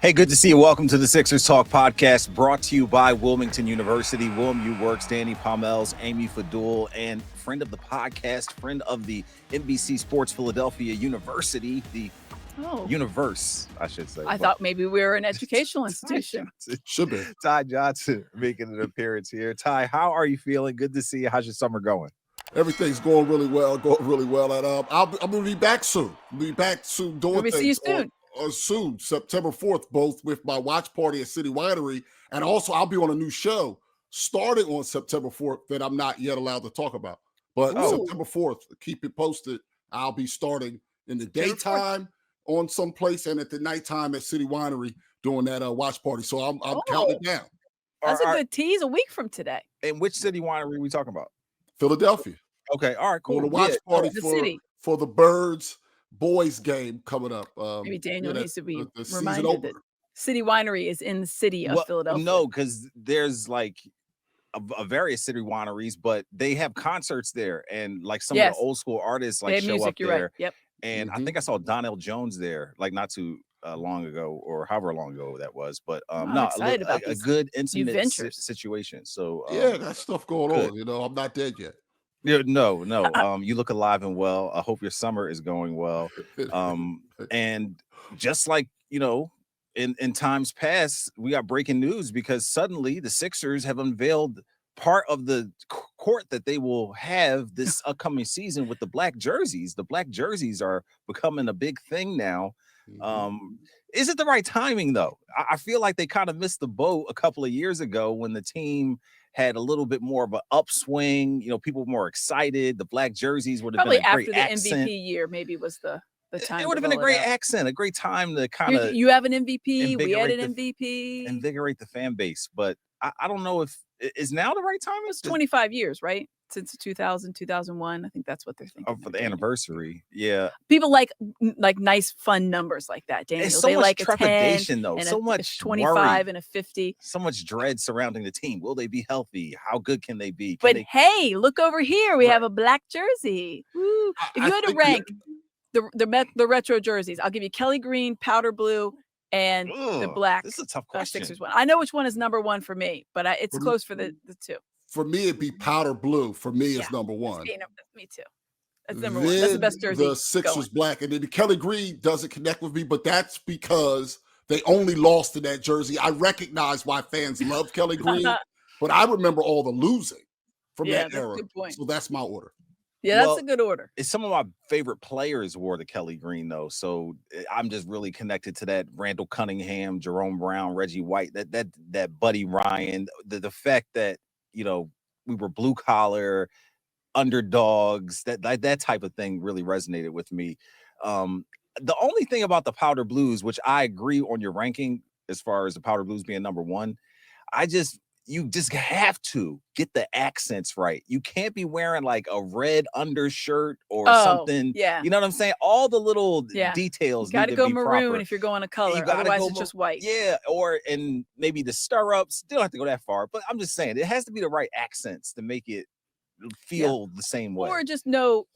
Hey, good to see you. Welcome to the Sixers Talk podcast, brought to you by Wilmington University. Willem U Works, Danny Pommells, Amy Fadool, and friend of the podcast, friend of the NBC Sports Philadelphia University, the universe, I should say. I thought maybe we were an educational institution. Should be. Ty Johnson making an appearance here. Ty, how are you feeling? Good to see you. How's your summer going? Everything's going really well. And I'm going to be back soon. Doing things. See you soon. Soon, September 4th, both with my watch party at City Winery, and also I'll be on a new show starting on September 4th that I'm not yet allowed to talk about. But September 4th, keep it posted. I'll be starting in the daytime on some place and at the nighttime at City Winery doing that watch party. So I'm counting it down. That's a good tease. A week from today. And which City Winery are we talking about? Philadelphia. Okay, all right, cool. On a watch party for the Birds boys game coming up. Maybe Daniel needs to be reminded that City Winery is in the city of Philadelphia. No, because there's like a various city wineries, but they have concerts there, and like some of the old school artists like show up there. Right. Yep. And I think I saw Donnell Jones there, like not too long ago, or however long ago that was. But a good intimate situation. So that stuff going on. You know, I'm not dead yet. Yeah, no. You look alive and well. I hope your summer is going well. And just like, in times past, we got breaking news because suddenly the Sixers have unveiled part of the court that they will have this upcoming season with the black jerseys. The black jerseys are becoming a big thing now. Is it the right timing, though? I feel like they kind of missed the boat a couple of years ago when the team had a little bit more of an upswing. People were more excited. The black jerseys would have been a great accent. Probably after the MVP year, maybe was the time. It would have been a great accent, a great time to kind of. You have an MVP. We had an MVP. Invigorate the fan base, but I don't know if is now the right time. It's 25 years, right? Since 2000, 2001. I think that's what they're thinking. For the anniversary. Yeah. People like nice, fun numbers like that, Daniel. It's so much trepidation, though. So much 25 worry. And a 50. So much dread surrounding the team. Will they be healthy? How good can they be? Hey, look over here. We have a black jersey. Woo. If you had to rank the retro jerseys, I'll give you Kelly green, powder blue, and the black. This is a tough question. Sixers one. I know which one is number one for me, but it's close for the two. For me, it'd be powder blue. For me, it's number one. Me too. That's number one. That's the best jersey. The Sixers black. And then the Kelly green doesn't connect with me, but that's because they only lost to that jersey. I recognize why fans love Kelly green, but I remember all the losing from that era. Good point. So that's my order. Yeah, that's a good order. Some of my favorite players wore the Kelly green, though. So I'm just really connected to that. Randall Cunningham, Jerome Brown, Reggie White, that Buddy Ryan, the fact that, we were blue collar underdogs, that type of thing really resonated with me. The only thing about the powder blues, which I agree on your ranking as far as the powder blues being number one, you just have to get the accents right. You can't be wearing like a red undershirt or something. Yeah. You know what I'm saying? All the little details. You got to go maroon proper. if you're going a color. Otherwise, it's just white. Yeah. And maybe the stirrups. Don't have to go that far. But I'm just saying, it has to be the right accents to make it feel the same way. Or just no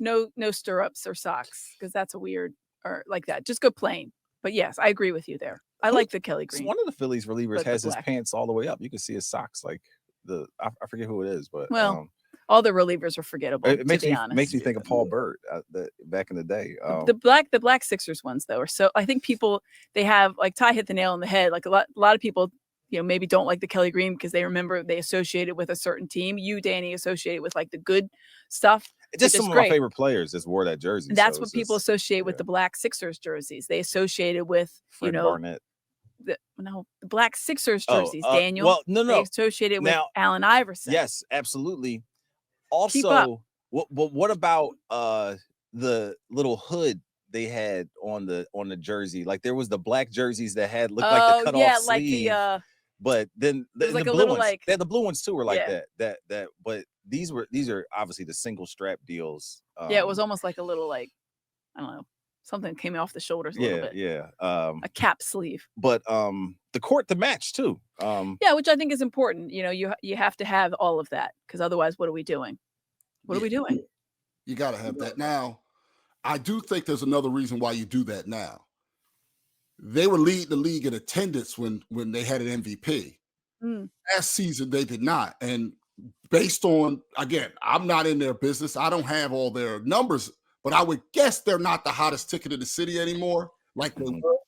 stirrups or socks, because that's a weird, or like that. Just go plain. But yes, I agree with you there. I like the Kelly green. One of the Phillies relievers has his pants all the way up. You can see his socks, like I forget who it is, but all the relievers are forgettable. It makes me think of Paul Burt back in the day. The black Sixers ones though are so. I think people they have like Ty hit the nail on the head. Like a lot of people, maybe don't like the Kelly green because they remember they associate it with a certain team. You, Danny, associate it with like the good stuff. Just some of my favorite players just wore that jersey. And that's what people associate with the black Sixers jerseys. They associate it with Fred Barnett. The black Sixers jerseys, Daniel. Well, no. They associate it with Allen Iverson. Yes, absolutely. Also, what about the little hood they had on the jersey? Like there was the black jerseys that had looked like the cutoff sleeve. Like but then the like blue little ones, the blue ones too were like that. But these are obviously the single strap deals. It was almost like a little I don't know. Something came off the shoulders a little bit. Yeah. A cap sleeve. But the court to match too. Which I think is important. You have to have all of that because otherwise, what are we doing? What are we doing? You got to have that. Now, I do think there's another reason why you do that now. they were leading the league in attendance when they had an MVP. Mm. Last season, they did not. And based on, again, I'm not in their business. I don't have all their numbers, but I would guess they're not the hottest ticket in the city anymore, like they were.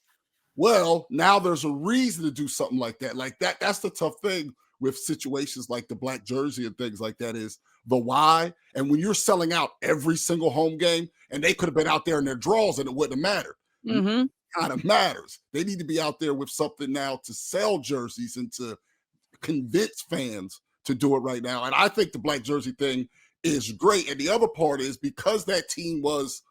Well, now there's a reason to do something like that. That's the tough thing with situations like the black jersey and things like that is the why. And when you're selling out every single home game, and they could have been out there in their draws and it wouldn't have mattered. Mm-hmm. It kind of matters. They need to be out there with something now to sell jerseys and to convince fans to do it right now. And I think the black jersey thing is great. And the other part is because that team was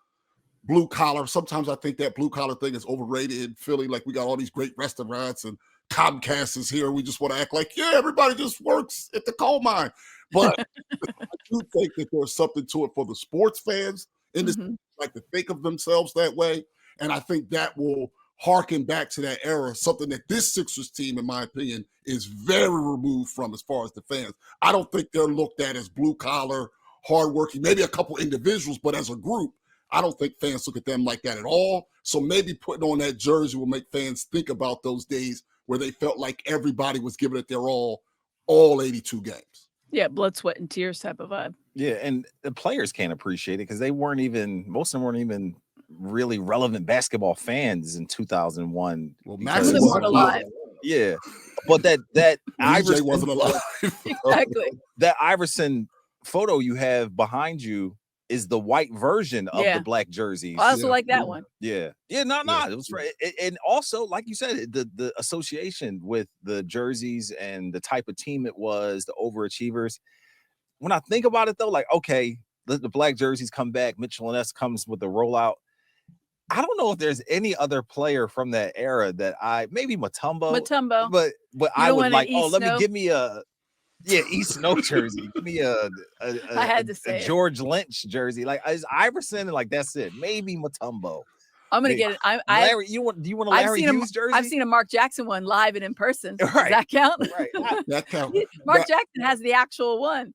blue collar. Sometimes I think that blue collar thing is overrated in Philly. Like we got all these great restaurants and Comcast is here. We just want to act like, yeah, everybody just works at the coal mine. But I do think that there's something to it for the sports fans in this, like to think of themselves that way. And I think that will harken back to that era, something that this Sixers team, in my opinion, is very removed from as far as the fans. I don't think they're looked at as blue collar, hardworking, maybe a couple individuals, but as a group, I don't think fans look at them like that at all. So maybe putting on that jersey will make fans think about those days where they felt like everybody was giving it their all 82 games. Yeah, blood, sweat, and tears type of vibe. Yeah, and the players can't appreciate it because most of them weren't even really relevant basketball fans in 2001. Well, Max wasn't alive. Yeah, but that Iverson wasn't alive. Exactly. That Iverson photo you have behind you is the white version of the black jerseys. I also like that one. Yeah. It was right. And also, like you said, the association with the jerseys and the type of team it was, the overachievers. When I think about it, though, like, okay, the black jerseys come back. Mitchell and S comes with the rollout. I don't know if there's any other player from that era that maybe Mutombo, but I would like. Give me a East Snow jersey. Give me a I had to say George Lynch jersey. Like is Iverson, and like that's it. Maybe Mutombo. I'm gonna get it. Larry, do you want a Larry Hughes jersey? I've seen a Mark Jackson one live and in person. Right. Does that count? Right. That counts. Mark Jackson has the actual one.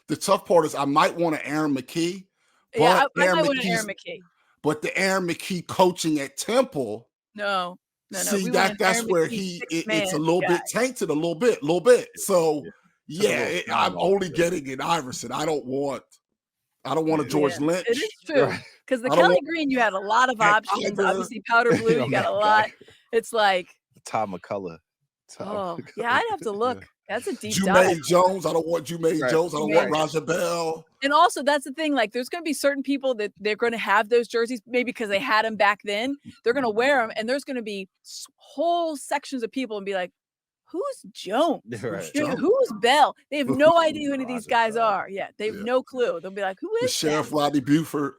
The tough part is I might want an Aaron McKee. Yeah, I might want an Aaron McKee. But the Aaron McKee coaching at Temple. No. See, that's where it's a little bit tainted, a little bit. So I'm only getting an Iverson. I don't want a George Lynch. It is true. Because the Kelly Green, you had a lot of options. Obviously, powder blue, you got a lot. It's like Tom McCullough. I'd have to look. That's a deep dive. Jumaine Jones. I don't want Jumaine Jones. I don't want Raja Bell. And also, that's the thing. Like, there's going to be certain people that they're going to have those jerseys, maybe because they had them back then. They're going to wear them, and there's going to be whole sections of people and be like, "Who's Jones? Right. Who's Bell?" They have no idea who any of these guys are. Yeah, they have no clue. They'll be like, "Who is the Sheriff Rodney Buford?"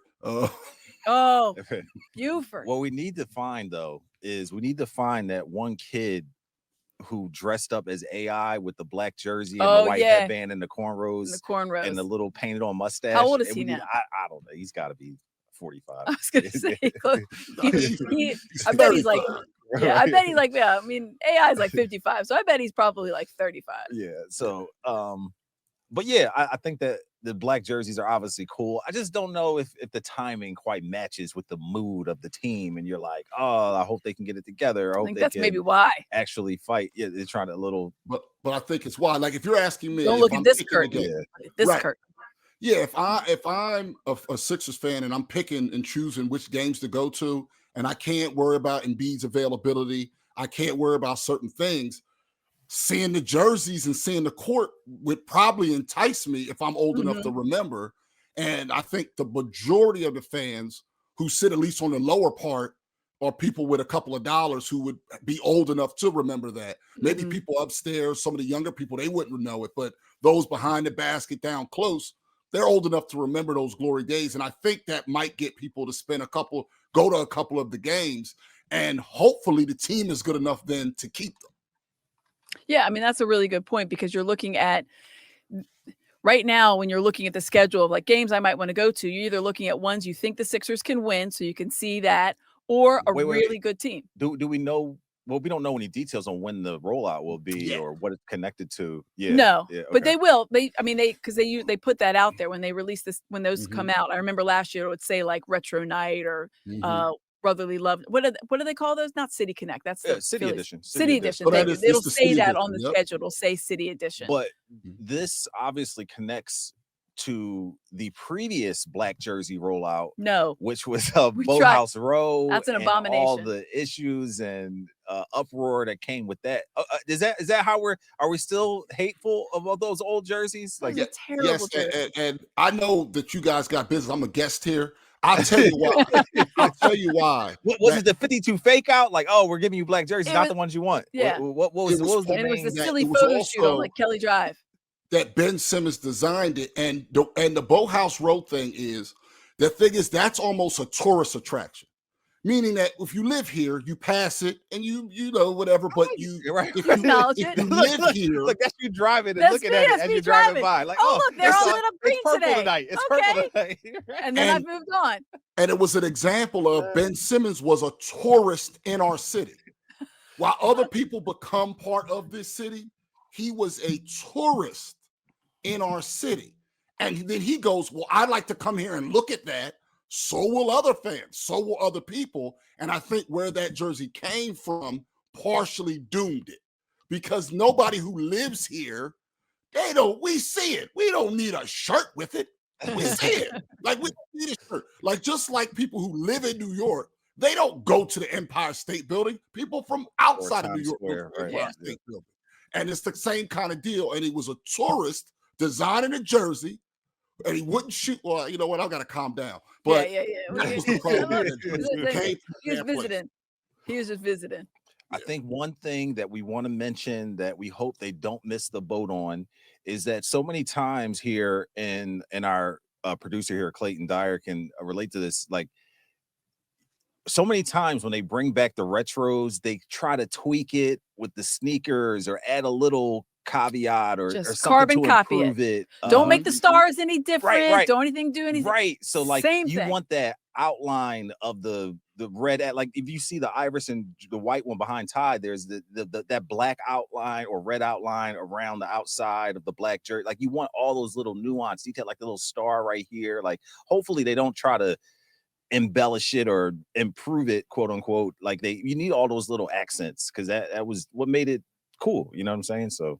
Oh, Buford. What we need to find though is that one kid who dressed up as AI with the black jersey and the white headband and the cornrows and the little painted on mustache. How old is he now? I don't know. He's got to be 45. I was gonna say, I bet he's like, I bet he's like, I mean, AI is like 55, so I bet he's probably like 35. Yeah. So, but yeah, I think that the black jerseys are obviously cool. I just don't know if the timing quite matches with the mood of the team. And you're like, oh, I hope they can get it together. I think that's maybe why. Actually fight. Yeah, they're trying to But I think it's why. Like if you're asking me, don't look at this curtain. This curtain. Yeah, if I'm a Sixers fan and I'm picking and choosing which games to go to, and I can't worry about Embiid's availability, I can't worry about certain things. Seeing the jerseys and seeing the court would probably entice me if I'm old enough to remember. And I think the majority of the fans who sit at least on the lower part are people with a couple of dollars who would be old enough to remember that. Maybe people upstairs, some of the younger people, they wouldn't know it, but those behind the basket down close, they're old enough to remember those glory days. And I think that might get people to go to a couple of the games, and hopefully the team is good enough then to keep them. Yeah, I mean, that's a really good point because you're looking at right now when you're looking at the schedule of like games I might want to go to, you're either looking at ones you think the Sixers can win, so you can see that, or a really good team. Do we know? Well, we don't know any details on when the rollout will be or what it's connected to. Yeah, no, okay. But they will. They put that out there when they release this, when those come out. I remember last year it would say like retro night or brotherly love. What do they call those? Not City Connect. That's the City Phillies. edition. City edition. So Thank that you. is- It'll it's the say City that on edition, the yep. schedule. It'll say City edition. But this obviously connects to the previous black jersey rollout, no, which was We Boathouse Row. That's an and all abomination. the issues and uproar that came with that. Is that how are we still hateful of all those old jerseys? That Like, was a terrible Yes, jersey. and I know that you guys got business. I'm a guest here. I'll tell you why. I'll tell you why. what was it? The 52 fake out? Like, oh, we're giving you black jerseys, It not was- the ones you want. yeah. What was It what was was the And it was main? a that silly it was photo shoot on also- like Kelly Drive. That Ben Simmons designed it, and the Boathouse Road thing is that's almost a tourist attraction, meaning that if you live here, you pass it and you know whatever, but You're right. if You acknowledge if it. you live here, Look, that's you driving and That's looking me, at it that's as me you're driving driving. by. Like, Oh, look, they're it's all lit up green it's purple today. tonight. It's Okay. purple tonight. And then And- I've moved on. and it was an example of Ben Simmons was a tourist in our city, while other people become part of this city. He was a tourist in our city. And then he goes, well, I'd like to come here and look at that. So will other fans. So will other people. And I think where that jersey came from partially doomed it, because nobody who lives here, we see it. We don't need a shirt with it. We see it. Like, we don't need a shirt. Like, just like people who live in New York, they don't go to the Empire State Building. People from outside of New Times York Square, go to the right. Empire Yeah. State Building. And it's the same kind of deal. And he was a tourist designing a jersey, and he wouldn't shoot. Well, you know what? I've got to calm down. But yeah. that was the problem with that jersey. It Listen, came from He was that place. visiting. He was just visiting. I think one thing that we want to mention that we hope they don't miss the boat on is that so many times here in our producer here, Clayton Dyer, can relate to this. Like, so many times when they bring back the retros, they try to tweak it with the sneakers or add a little caveat or Just something carbon to copy it. improve it. Don't make the stars any different. right. Don't do anything. Right. So like Same you thing. want that outline of the red like if you see the Iris and the white one behind Ty, there's the that black outline or red outline around the outside of the black jersey. Like you want all those little nuance detail, like the little star right here. Like hopefully they don't try to embellish it or improve it, quote unquote. Like you need all those little accents because that was what made it cool. You know what I'm saying? So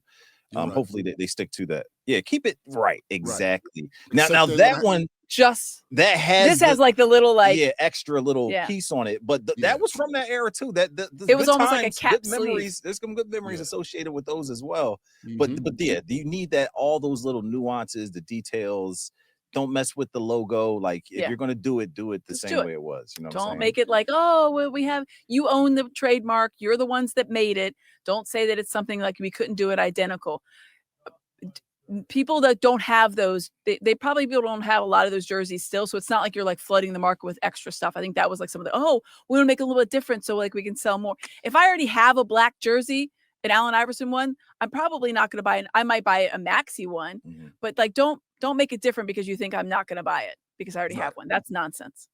You're right. hopefully they stick to that. Yeah, keep it right. Exactly. Except Now they're that gonna- one Just that has this has like the little like extra little Yeah. piece on it, but Yeah. that was from that era too. That It was good almost like a times, cap good sleeve. memories. There's some good memories Yeah. associated with those as well. Mhm. But yeah, you need that all those little nuances, the details. Don't mess with the logo. Like if Yeah. you're gonna do it the Just same do it. way it was. You know what I'm don't saying? make it like, oh, well, you own the trademark. You're the ones that made it. Don't say that it's something like we couldn't do it identical. People that don't have those, they probably don't have a lot of those jerseys still. So it's not like you're like flooding the market with extra stuff. I think that was like some of the, we want to make it a little bit different so like we can sell more. If I already have a black jersey, an Allen Iverson one, I'm probably not going to buy it. I might buy a Maxi one, Mhm. but like don't make it different because you think I'm not going to buy it because I already Right. have one. That's nonsense.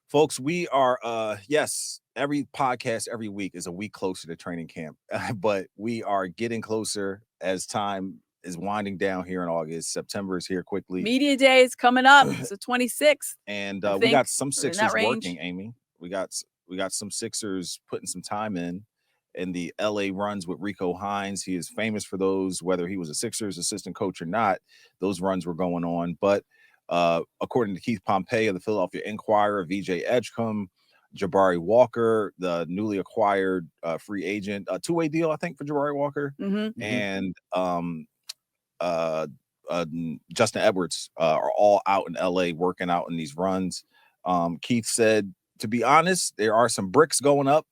Folks, we are yes, every podcast every week is a week closer to training camp, but we are getting closer as time is winding down here in August. September is here quickly. Media day is coming up. It's the 26th. And I we got think, some or in that Sixers range. working, Amy. We got some Sixers putting some time in the LA runs with Rico Hines. He is famous for those, whether he was a Sixers assistant coach or not. Those runs were going on. But according to Keith Pompey of the Philadelphia Inquirer, VJ Edgecombe, Jabari Walker, the newly acquired free agent, a two-way deal, I think, for Jabari Walker, Mm-hmm. and Justin Edwards are all out in LA working out in these runs. Keith said, to be honest, there are some bricks going up,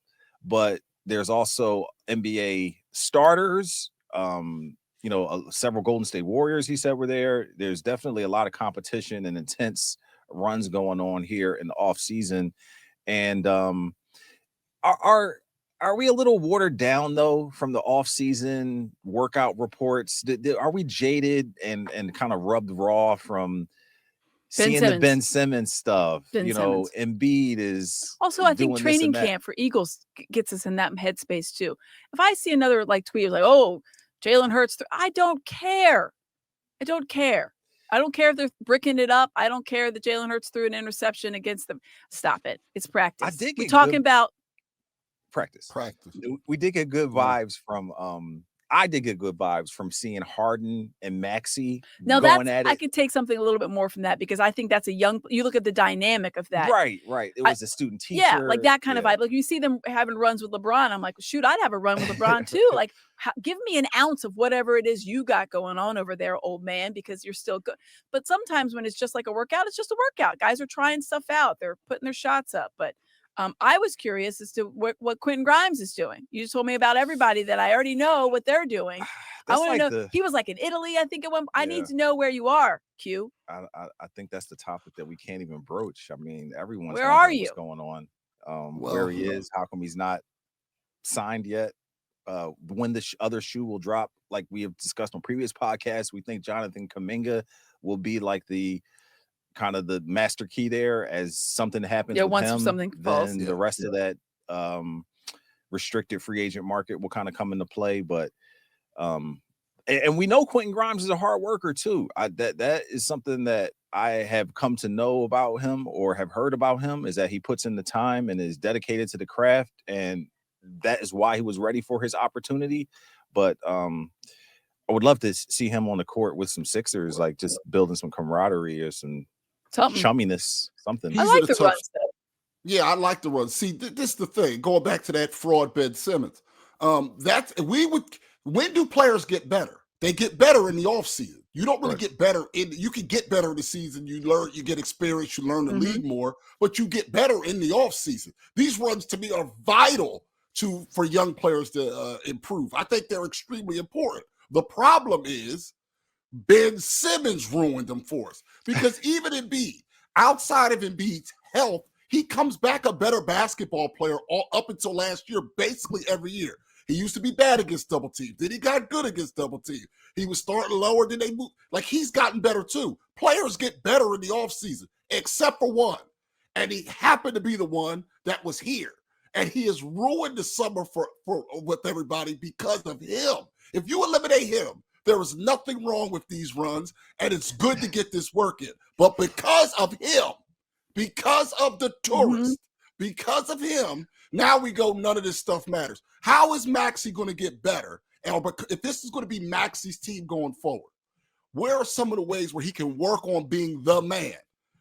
but there's also NBA starters, several Golden State Warriors, he said, were there. There's definitely a lot of competition and intense runs going on here in the off season. And are we a little watered down though from the off-season workout reports? Are we jaded and kind of rubbed raw from seeing the Ben Simmons stuff? Embiid is also, I think training camp for Eagles gets us in that headspace too. If I see another like tweet like, "Oh, Jalen Hurts," I don't care. I don't care if they're bricking it up. I don't care that Jalen Hurts threw an interception against them. Stop it. It's practice. We're talking about practice. Practice. We did get good vibes from I did get good vibes from seeing Harden and Maxey going at it. I could take something a little bit more from that because I think that's you look at the dynamic of that. Right. It was a student teacher. Yeah, like that kind of vibe. Like you see them having runs with LeBron. I'm like, shoot, I'd have a run with LeBron too. Like, give me an ounce of whatever it is you got going on over there, old man, because you're still good. But sometimes when it's just like a workout, it's just a workout. Guys are trying stuff out. They're putting their shots up. But I was curious as to what Quentin Grimes is doing. You just told me about everybody that I already know what they're doing. I want to know. He was like in Italy, I think. I need to know where you are, Q. I think that's the topic that we can't even broach. I mean, everyone's where are you? What's going on? Where he is? How come he's not signed yet? When the other shoe will drop, like we have discussed on previous podcasts, we think Jonathan Kuminga will be like the kind of the master key there as something happens with once him, something falls. then the rest of that restricted free agent market will kind of come into play. But and we know Quentin Grimes is a hard worker too. That is something that I have come to know about him or have heard about him, is that he puts in the time and is dedicated to the craft, and that is why he was ready for his opportunity. But I would love to see him on the court with some Sixers, like just building some camaraderie or some chumminess, something. I like the runs, though. Yeah, I like the runs. See, this is the thing. Going back to that fraud Ben Simmons. When do players get better? They get better in the offseason. You don't really get better you can get better in the season. You learn, you get experience, you learn the league more, but you get better in the offseason. These runs to me are vital for young players to improve. I think they're extremely important. The problem is Ben Simmons ruined them for us, because even Embiid, outside of Embiid's health, he comes back a better basketball player up until last year, basically every year. He used to be bad against double team. Then he got good against double team. He was starting lower, then they moved. Like, he's gotten better too. Players get better in the offseason, except for one. And he happened to be the one that was here. And he has ruined the summer with everybody because of him. If you eliminate him, there is nothing wrong with these runs, and it's good to get this work in. But because of him, because of the tourist, because of him, now we go, none of this stuff matters. How is Maxey going to get better? And if this is going to be Maxey's team going forward, where are some of the ways where he can work on being the man?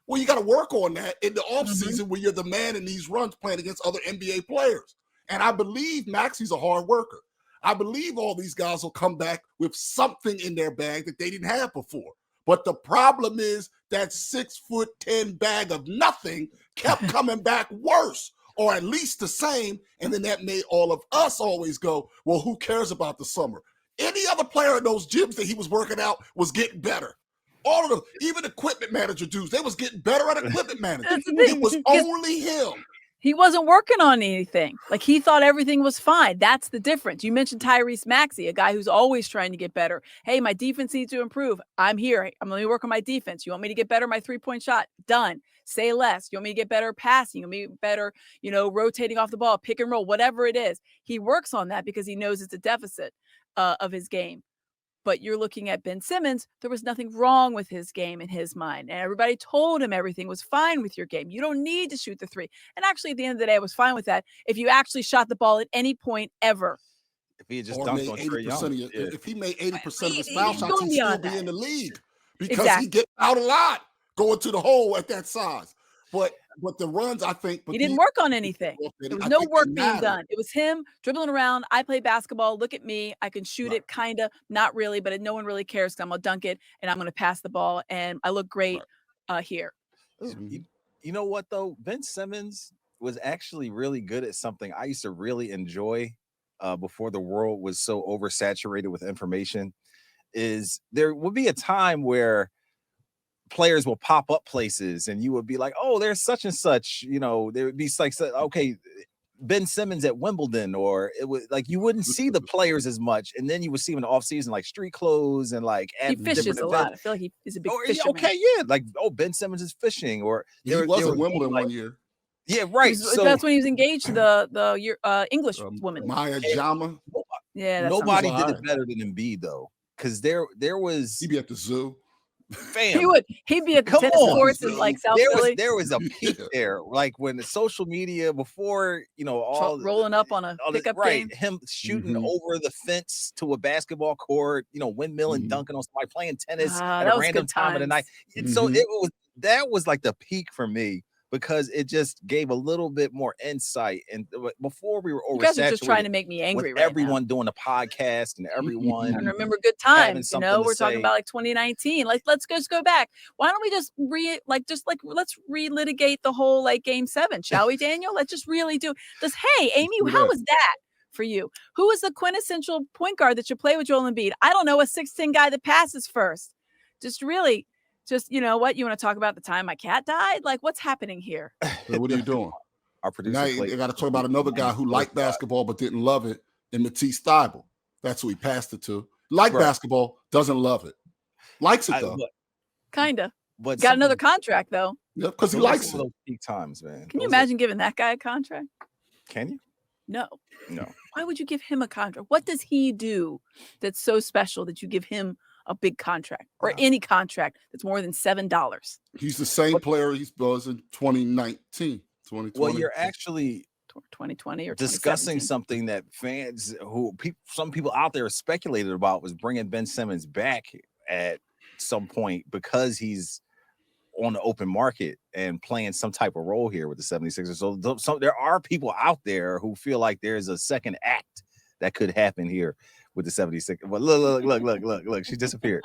Well, you got to work on that in the offseason when you're the man in these runs playing against other NBA players. And I believe Maxey's a hard worker. I believe all these guys will come back with something in their bag that they didn't have before. But the problem is that 6'10" bag of nothing kept coming back worse, or at least the same. And then that made all of us always go, well, who cares about the summer? Any other player in those gyms that he was working out was getting better. All of them, even equipment manager dudes, they was getting better at equipment management. It was only him. He wasn't working on anything. Like, he thought everything was fine. That's the difference. You mentioned Tyrese Maxey, a guy who's always trying to get better. Hey, my defense needs to improve. I'm here. I'm going to work on my defense. You want me to get better? My 3-point shot. Done. Say less. You want me to get better passing? You want me to get better, rotating off the ball, pick and roll, whatever it is. He works on that because he knows it's a deficit of his game. But you're looking at Ben Simmons, there was nothing wrong with his game in his mind. And everybody told him everything was fine with your game. You don't need to shoot the three. And actually, at the end of the day, I was fine with that if you actually shot the ball at any point ever. If he had just dunked on Trae Young. If he made 80% of his foul shots, he'd still be in the league. Because he gets out a lot going to the hole at that size. But the runs, I think. He didn't work on anything. There was no work being done. It was him dribbling around. I play basketball. Look at me. I can shoot it, kind of. Not really, but no one really cares because I'm going to dunk it and I'm going to pass the ball. And I look great here. You know what, though? Ben Simmons was actually really good at something I used to really enjoy before the world was so oversaturated with information. Is there would be a time where players will pop up places and you would be like, oh, there's such and such, there would be like, okay, Ben Simmons at Wimbledon, or it was like, you wouldn't see the players as much. And then you would see him in the off season, like street clothes and like, he fishes a lot. I feel like he is a big fisherman. Okay. Yeah. Like, Ben Simmons is fishing, or he was at Wimbledon one year. Yeah. Right. So that's when he was engaged to the English woman. Maya Jama. Yeah. Nobody did it better than Embiid though. Cause there was, he'd be at the zoo. Fam, He'd be at the come tennis on. courts in like South Philly. There was a peak there, like when the social media before, all rolling up on a pickup right, game. him shooting over the fence to a basketball court, windmill and dunking on somebody, playing tennis at a random time of the night. So that was like the peak for me, because it just gave a little bit more insight. And before we were oversaturated, you guys are just trying to make me angry right everyone now. doing a podcast and everyone. I remember good times. We're talking about like 2019. Like, let's just go back. Why don't we just let's relitigate the whole like Game 7, shall we, Daniel? Let's just really do this. Hey, Amy, how was that for you? Who was the quintessential point guard that you play with Joel Embiid? I don't know, a 6'10" guy that passes first. Just, you know what? You want to talk about the time my cat died? Like, what's happening here? So what are you doing? Our producer. Now you got to talk about another guy who liked basketball but didn't love it, and Matisse Thybulle. That's who he passed it to. Basketball, doesn't love it. Likes it though. Kinda. But got another contract though. Yeah, because he likes it. Those peak times, man. Can you imagine giving that guy a contract? Can you? No. No. Why would you give him a contract? What does he do that's so special that you give him a big contract or any contract that's more than $7? He's the same player he was in 2019, 2020. Well, you're actually 2020 or discussing something that fans some people out there speculated about, was bringing Ben Simmons back at some point because he's on the open market and playing some type of role here with the 76ers. So there are people out there who feel like there's a second act that could happen here with the 76ers. But look, she disappeared.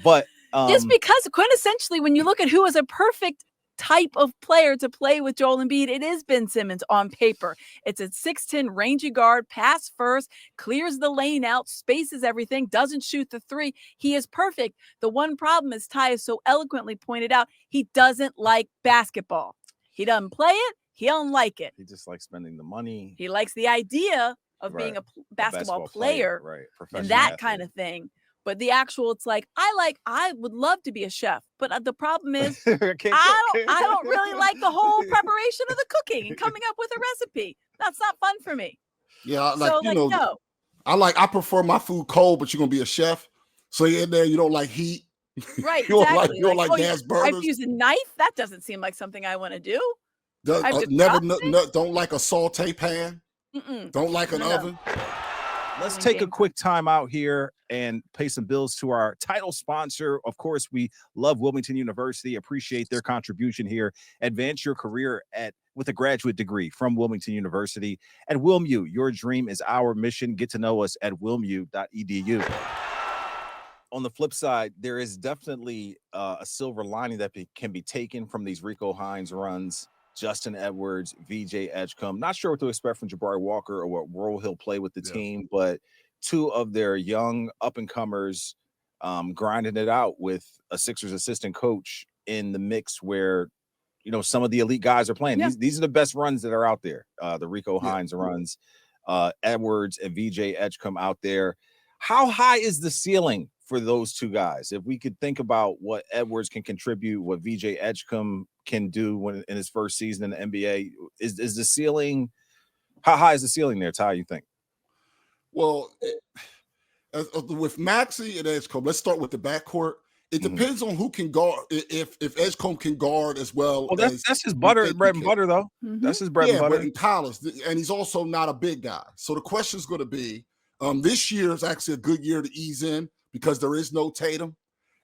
But just because quintessentially, when you look at who is a perfect type of player to play with Joel Embiid, it is Ben Simmons on paper. It's a 6'10" rangy guard, pass first, clears the lane out, spaces everything, doesn't shoot the three. He is perfect. The one problem, as Ty has so eloquently pointed out, he doesn't like basketball. He doesn't play it. He don't like it. He just likes spending the money. He likes the idea of being a basketball player, right? And that kind of thing. But the actual, it's like, I would love to be a chef, but the problem is I don't really like the whole preparation of the cooking and coming up with a recipe. That's not fun for me. Yeah, no. I prefer my food cold, but you're gonna be a chef, so you're in there. You don't like heat, right? you exactly. don't like gas burners. I've used a knife. That doesn't seem like something I want to do. Don't like a saute pan. Don't like an oven. Let's take a quick time out here and pay some bills to our title sponsor. Of course, we love Wilmington University, appreciate their contribution here. Advance your career with a graduate degree from Wilmington University. At WilmU, your dream is our mission. Get to know us at wilmu.edu. On the flip side, there is definitely a silver lining that can be taken from these Rico Hines runs. Justin Edwards, VJ Edgecombe. Not sure what to expect from Jabari Walker or what role he'll play with the team, but two of their young up-and-comers grinding it out with a Sixers assistant coach in the mix where, some of the elite guys are playing. Yeah. These are the best runs that are out there. The Rico Hines runs, Edwards and VJ Edgecombe out there. How high is the ceiling for those two guys? If we could think about what Edwards can contribute, what VJ Edgecombe can do in his first season in the NBA, is the ceiling? How high is the ceiling there, Ty? You think? Well, with Maxey and Edgecombe, let's start with the backcourt. It depends on who can guard. If Edgecombe can guard as well. Well, that's his bread and butter, though. That's his bread and butter. But in college, and he's also not a big guy. So the question is going to be, this year is actually a good year to ease in because there is no Tatum,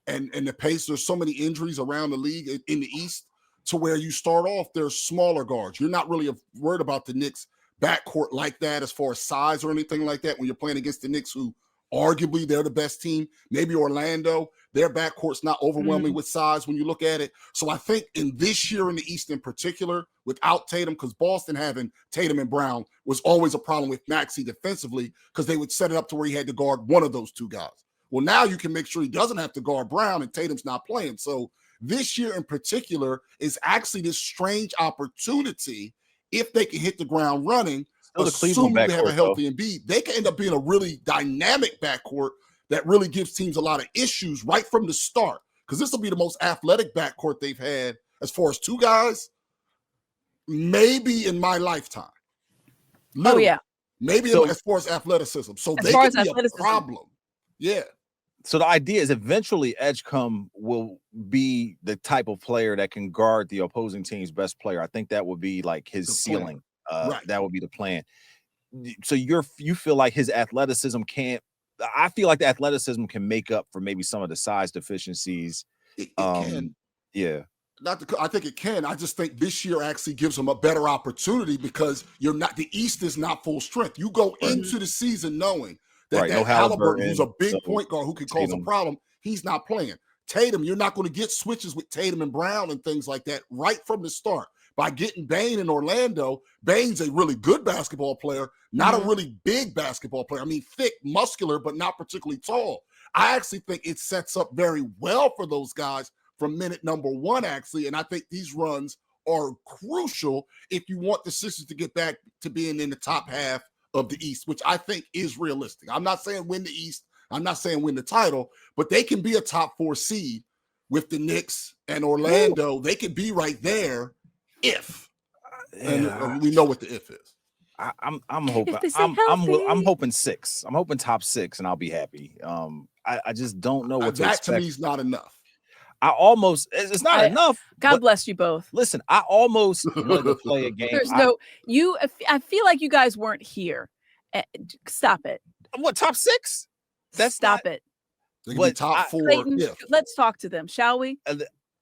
and the pace. There's so many injuries around the league in the East, to where you start off, there's smaller guards. You're not really worried about the Knicks backcourt like that as far as size or anything like that when you're playing against the Knicks, who arguably they're the best team. Maybe Orlando, their backcourt's not overwhelming with size when you look at it. So I think in this year in the East in particular, without Tatum, because Boston having Tatum and Brown was always a problem with Maxey defensively, because they would set it up to where he had to guard one of those two guys. Well, now you can make sure he doesn't have to guard Brown and Tatum's not playing. So this year in particular is actually this strange opportunity. If they can hit the ground running, assuming they have a healthy Embiid, they can end up being a really dynamic backcourt that really gives teams a lot of issues right from the start, because this will be the most athletic backcourt they've had as far as two guys, maybe in my lifetime. Literally. Oh, yeah. Maybe as far as athleticism. So they can be a problem. Yeah. So the idea is eventually Edgecombe will be the type of player that can guard the opposing team's best player. I think that would be like his ceiling. Right. That would be the plan. So you feel like his athleticism can't. I feel like the athleticism can make up for maybe some of the size deficiencies. It can. Yeah. I think it can. I just think this year actually gives him a better opportunity because the East is not full strength. You go into the season knowing that no Halliburton, who's a big no point guard who can cause a problem, he's not playing. Tatum, you're not going to get switches with Tatum and Brown and things like that right from the start. By getting Bane in Orlando, Bane's a really good basketball player, not a really big basketball player. I mean, thick, muscular, but not particularly tall. I actually think it sets up very well for those guys from minute number one, actually. And I think these runs are crucial if you want the Sixers to get back to being in the top half of the East, which I think is realistic. I'm not saying win the East. I'm not saying win the title, but they can be a top 4 seed with the Knicks and Orlando. Ooh. They could be right there if. And we know what the if is. I'm hoping I'm hoping 6. I'm hoping top 6, and I'll be happy. I just don't know what to expect. That to me is not enough. It's not enough. God bless you both. Listen, I almost wanted to play a game. I feel like you guys weren't here. Stop it. What, top 6? Stop it. They can be top 4. Clayton, let's talk to them, shall we?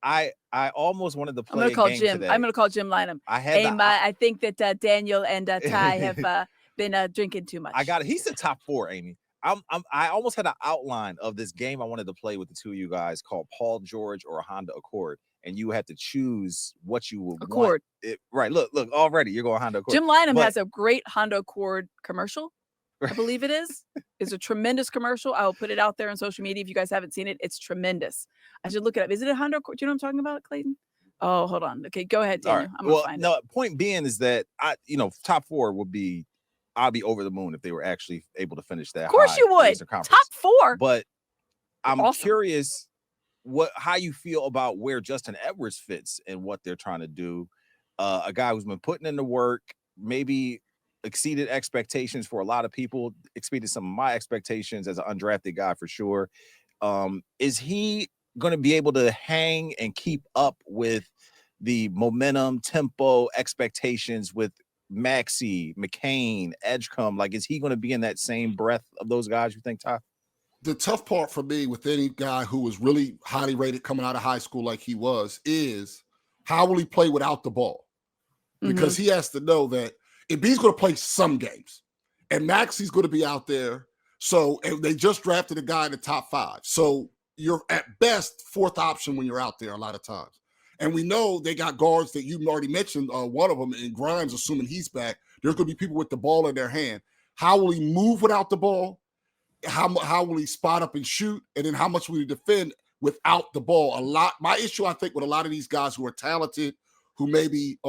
I almost wanted to play. I'm going to call Jim Lynam. I think that Daniel and Ty have been drinking too much. I got it. He's the top 4, Amy. I almost had an outline of this game I wanted to play with the two of you guys called Paul George or a Honda Accord, and you had to choose what you would Accord. Want. Right. Look, already you're going Honda Accord. Jim Lynam has a great Honda Accord commercial. I believe it is. It's a tremendous commercial. I will put it out there on social media if you guys haven't seen it. It's tremendous. I should look it up. Is it a Honda Accord? Do you know what I'm talking about, Clayton? Oh, hold on. Okay, go ahead, Daniel. I'm gonna find it. Point being is that top 4 would be. I'll be over the moon if they were actually able to finish that. Of course you would. Top 4. But I'm curious how you feel about where Justin Edwards fits and what they're trying to do. A guy who's been putting in the work, maybe exceeded expectations for a lot of people, exceeded some of my expectations as an undrafted guy for sure. Is he going to be able to hang and keep up with the momentum, tempo, expectations with Maxey, McCain, Edgecombe? Like, is he going to be in that same breath of those guys, you think, Ty? The tough part for me with any guy who was really highly rated coming out of high school like he was is how will he play without the ball? Because he has to know that if he's going to play some games and Maxey's going to be out there. So they just drafted a guy in the top 5. So you're at best 4th option when you're out there a lot of times. And we know they got guards that you've already mentioned, one of them in Grimes, assuming he's back. There's going to be people with the ball in their hand. How will he move without the ball? How will he spot up and shoot? And then how much will he defend without the ball? My issue, I think, with a lot of these guys who are talented, who maybe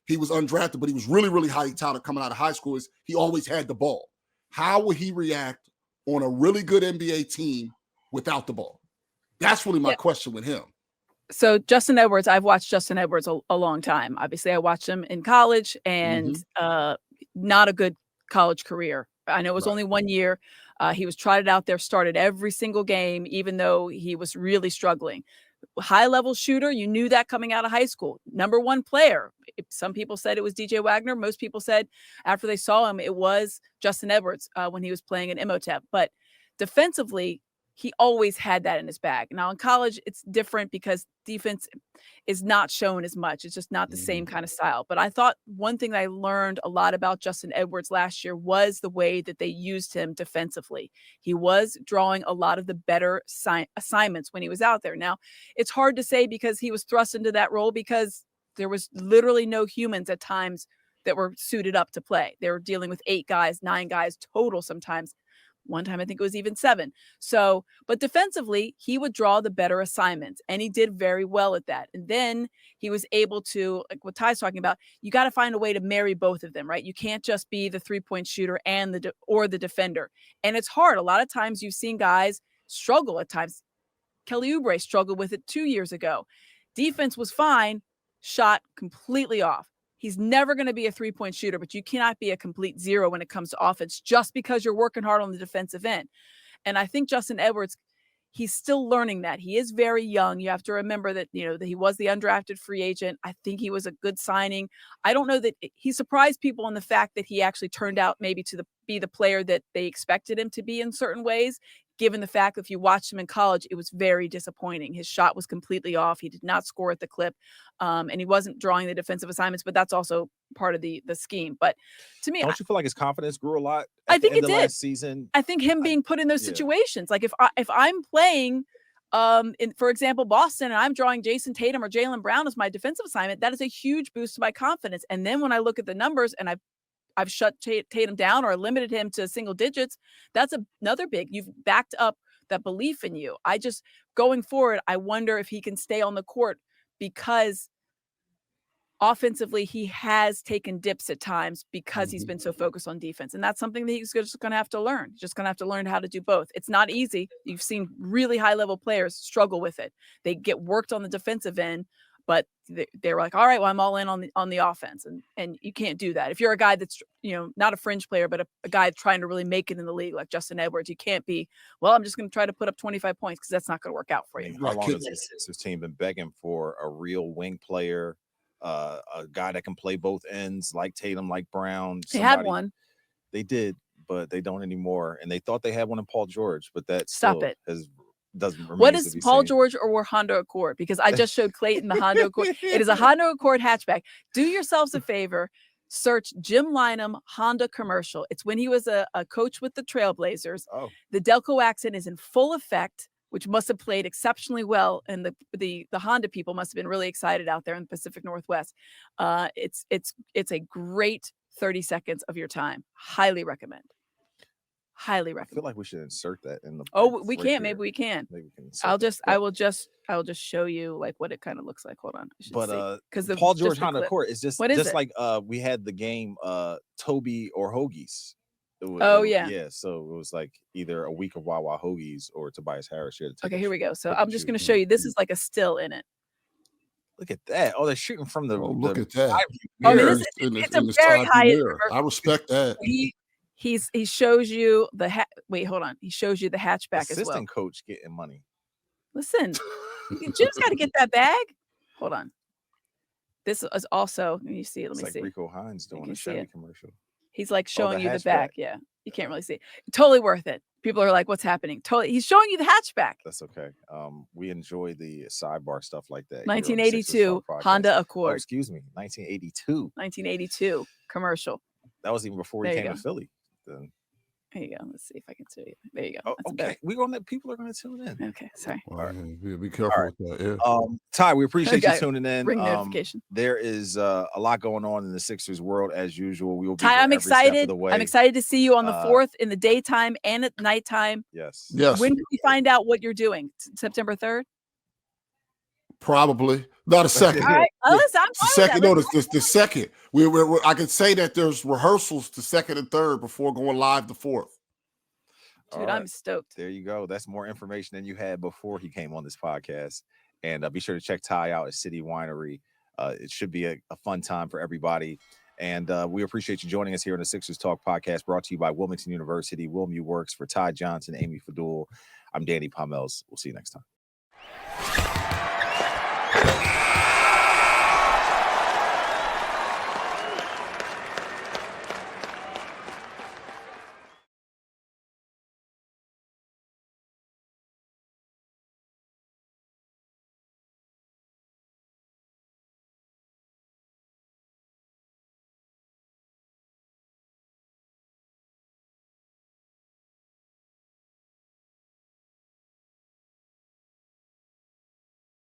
he was undrafted, but he was really, really highly talented coming out of high school, is he always had the ball. How will he react on a really good NBA team without the ball? That's really my question with him. So Justin Edwards, I've watched Justin Edwards a long time. Obviously, I watched him in college and not a good college career. I know it was only 1 year. He was trotted out there, started every single game, even though he was really struggling. High-level shooter, you knew that coming out of high school. Number 1 player. Some people said it was DJ Wagner. Most people said after they saw him, it was Justin Edwards when he was playing in Imhotep. But defensively, he always had that in his bag. Now in college, it's different because defense is not shown as much. It's just not the same kind of style. But I thought one thing that I learned a lot about Justin Edwards last year was the way that they used him defensively. He was drawing a lot of the better assignments when he was out there. Now, it's hard to say because he was thrust into that role because there was literally no humans at times that were suited up to play. They were dealing with 8 guys, 9 guys total sometimes. One time, I think it was even 7. So, but defensively, he would draw the better assignments, and he did very well at that. And then he was able to, like what Ty's talking about, you got to find a way to marry both of them, right? You can't just be the 3-point shooter and the defender. And it's hard. A lot of times you've seen guys struggle at times. Kelly Oubre struggled with it 2 years ago. Defense was fine, shot completely off. He's never going to be a 3-point shooter, but you cannot be a complete zero when it comes to offense just because you're working hard on the defensive end. And I think Justin Edwards he's still learning that. He is very young. You have to remember that, that he was the undrafted free agent. I think he was a good signing. I don't know that he surprised people in the fact that he actually turned out maybe to be the player that they expected him to be in certain ways, given the fact that if you watched him in college, it was very disappointing. His shot was completely off. He did not score at the clip, and he wasn't drawing the defensive assignments, but that's also part of the scheme. But to me, don't you feel like his confidence grew a lot I think it did last season? I think him being put in those situations, like if I'm playing, for example, Boston, and I'm drawing Jason Tatum or Jaylen Brown as my defensive assignment, that is a huge boost to my confidence. And then when I look at the numbers and I've shut Tatum down or limited him to single digits, that's another big. You've backed up that belief in you. Going forward, I wonder if he can stay on the court, because offensively he has taken dips at times because he's been so focused on defense. And that's something that he's just going to have to learn. He's just going to have to learn how to do both. It's not easy. You've seen really high level players struggle with it. They get worked on the defensive end, but they're like, all right, well, I'm all in on the offense. And you can't do that. If you're a guy that's, not a fringe player, but a guy trying to really make it in the league, like Justin Edwards, you can't be, well, I'm just going to try to put up 25 points, because that's not going to work out for you. How long has the Sixers team been begging for a real wing player, a guy that can play both ends, like Tatum, like Brown? They had one. They did, but they don't anymore. And they thought they had one in Paul George, but that doesn't remain. What is Paul George or Honda Accord? Because I just showed Clayton the Honda Accord. It is a Honda Accord hatchback. Do yourselves a favor. Search Jim Lynam Honda commercial. It's when he was a coach with the Trailblazers. Oh. The Delco accent is in full effect, which must have played exceptionally well. And the Honda people must have been really excited out there in the Pacific Northwest. It's a great 30 seconds of your time. Highly recommend. Highly recommend. I feel like we should insert that in the. Oh, we can. Maybe we can. Maybe we can. I will just show you like what it kind of looks like. Hold on. But because the Paul George Honda Court is just like we had the game Toby or Hoagies. Yeah. So it was like either a week of Wawa Hoagies or Tobias Harris. Okay, here we go. So I'm just going to show you. This is like a still in it. Look at that! Oh, they're shooting from the. Look at that! I mean, it's a very high. I respect that. He shows you the wait, hold on. He shows you the hatchback as well. Assistant coach getting money. Listen, Jim's got to get that bag. Hold on. This is also. Let me see. Let me see. Rico Hines doing a Chevy commercial. He's like showing you the back. Yeah, you can't really see. Totally worth it. People are like, "What's happening?" Totally. He's showing you the hatchback. That's okay. We enjoy the sidebar stuff like that. 1982 Honda Accord. Oh, excuse me, 1982. 1982 commercial. That was even before he came to Philly. Then. There you go. Let's see if I can show you. There you go. Oh, okay, people are going to tune in. Okay, sorry. All right. Be careful with that. Yeah. Ty, we appreciate you tuning in. Ring notification. There is a lot going on in the Sixers world as usual. We will be Ty, I'm excited. I'm excited to see you on the 4th in the daytime and at nighttime. Yes. When do we find out what you're doing? September 3rd. Probably not a second. All right. Listen, I'm the second. No, the second. I can say that there's rehearsals the 2nd and 3rd before going live the 4th. Dude, right. I'm stoked. There you go. That's more information than you had before he came on this podcast. And be sure to check Ty out at City Winery. It should be a fun time for everybody. And we appreciate you joining us here on the Sixers Talk podcast, brought to you by Wilmington University. WilMU Works. For Ty Johnson, Amy Fadool, I'm Danny Pommells. We'll see you next time.